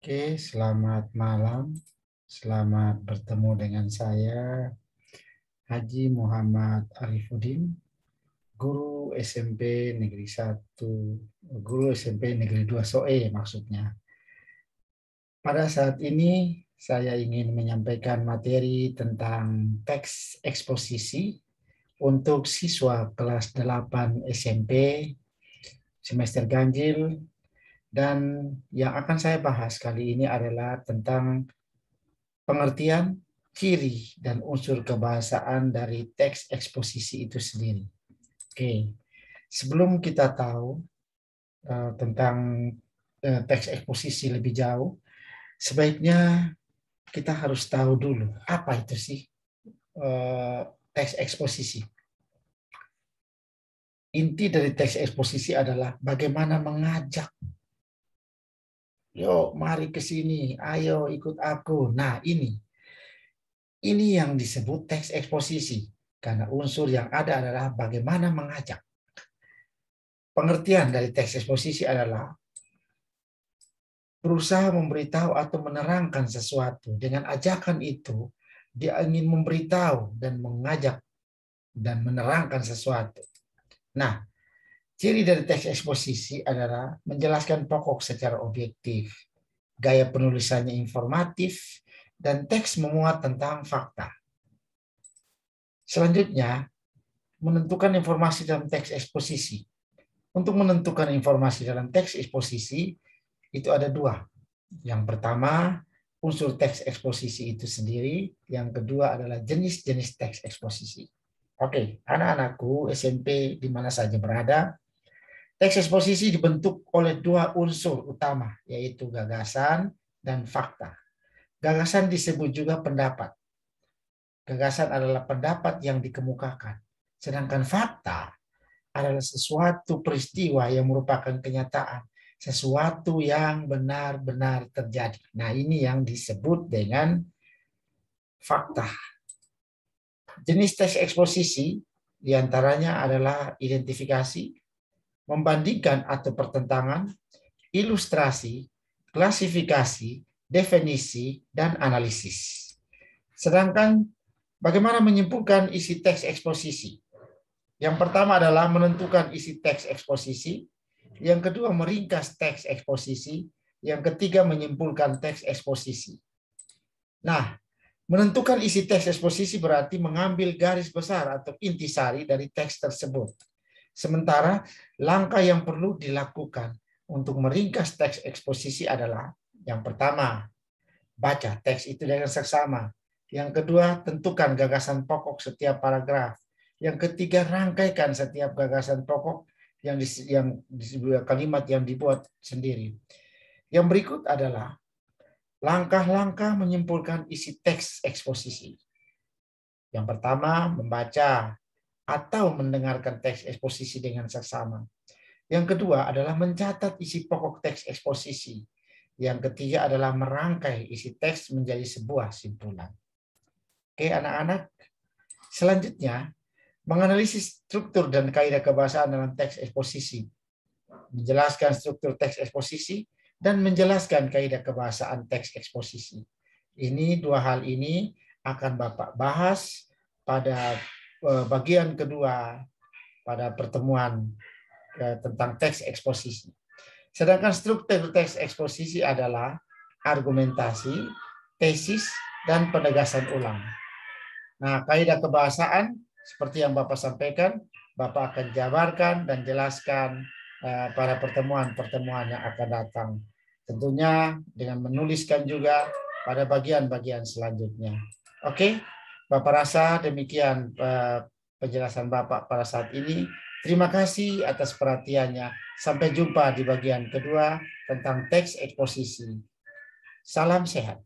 Oke, selamat malam. Selamat bertemu dengan saya, Haji Muhammad Arifuddin, guru SMP Negeri 1, guru SMP Negeri 2 Soe maksudnya. Pada saat ini saya ingin menyampaikan materi tentang teks eksposisi untuk siswa kelas 8 SMP semester ganjil, dan yang akan saya bahas kali ini adalah tentang pengertian, ciri, dan unsur kebahasaan dari teks eksposisi itu sendiri. Oke, sebelum kita tahu tentang teks eksposisi lebih jauh, sebaiknya kita harus tahu dulu apa itu sih teks eksposisi. Inti dari teks eksposisi adalah bagaimana mengajak. Yuk, mari ke sini, ayo ikut aku. Nah, ini yang disebut teks eksposisi, karena unsur yang ada adalah bagaimana mengajak. Pengertian dari teks eksposisi adalah berusaha memberitahu atau menerangkan sesuatu. Dengan ajakan itu, dia ingin memberitahu dan mengajak dan menerangkan sesuatu. Nah, ciri dari teks eksposisi adalah menjelaskan pokok secara objektif, gaya penulisannya informatif, dan teks memuat tentang fakta. Selanjutnya, menentukan informasi dalam teks eksposisi. Untuk menentukan informasi dalam teks eksposisi, itu ada dua. Yang pertama, unsur teks eksposisi itu sendiri. Yang kedua adalah jenis-jenis teks eksposisi. Oke, anak-anakku SMP di mana saja berada, teks eksposisi dibentuk oleh dua unsur utama, yaitu gagasan dan fakta. Gagasan disebut juga pendapat. Gagasan adalah pendapat yang dikemukakan. Sedangkan fakta adalah sesuatu peristiwa yang merupakan kenyataan, sesuatu yang benar-benar terjadi. Nah, ini yang disebut dengan fakta. Jenis teks eksposisi diantaranya adalah identifikasi, membandingkan atau pertentangan, ilustrasi, klasifikasi, definisi, dan analisis. Sedangkan bagaimana menyimpulkan isi teks eksposisi? Yang pertama adalah menentukan isi teks eksposisi, yang kedua meringkas teks eksposisi, yang ketiga menyimpulkan teks eksposisi. Nah, menentukan isi teks eksposisi berarti mengambil garis besar atau intisari dari teks tersebut. Sementara langkah yang perlu dilakukan untuk meringkas teks eksposisi adalah yang pertama, baca teks itu dengan seksama. Yang kedua, tentukan gagasan pokok setiap paragraf. Yang ketiga, rangkaikan setiap gagasan pokok yang kalimat yang dibuat sendiri. Yang berikut adalah langkah-langkah menyimpulkan isi teks eksposisi. Yang pertama, membaca atau mendengarkan teks eksposisi dengan seksama. Yang kedua adalah mencatat isi pokok teks eksposisi. Yang ketiga adalah merangkai isi teks menjadi sebuah simpulan. Oke, anak-anak. Selanjutnya, menganalisis struktur dan kaidah kebahasaan dalam teks eksposisi. Menjelaskan struktur teks eksposisi dan menjelaskan kaidah kebahasaan teks eksposisi. Ini dua hal ini akan Bapak bahas pada bagian kedua pada pertemuan tentang teks eksposisi. Sedangkan struktur teks eksposisi adalah argumentasi, tesis, dan penegasan ulang. Nah, kaidah kebahasaan seperti yang Bapak sampaikan, Bapak akan jabarkan dan jelaskan pada pertemuan-pertemuan yang akan datang. Tentunya dengan menuliskan juga pada bagian-bagian selanjutnya. Oke, Bapak rasa demikian penjelasan Bapak pada saat ini. Terima kasih atas perhatiannya. Sampai jumpa di bagian kedua tentang teks eksposisi. Salam sehat.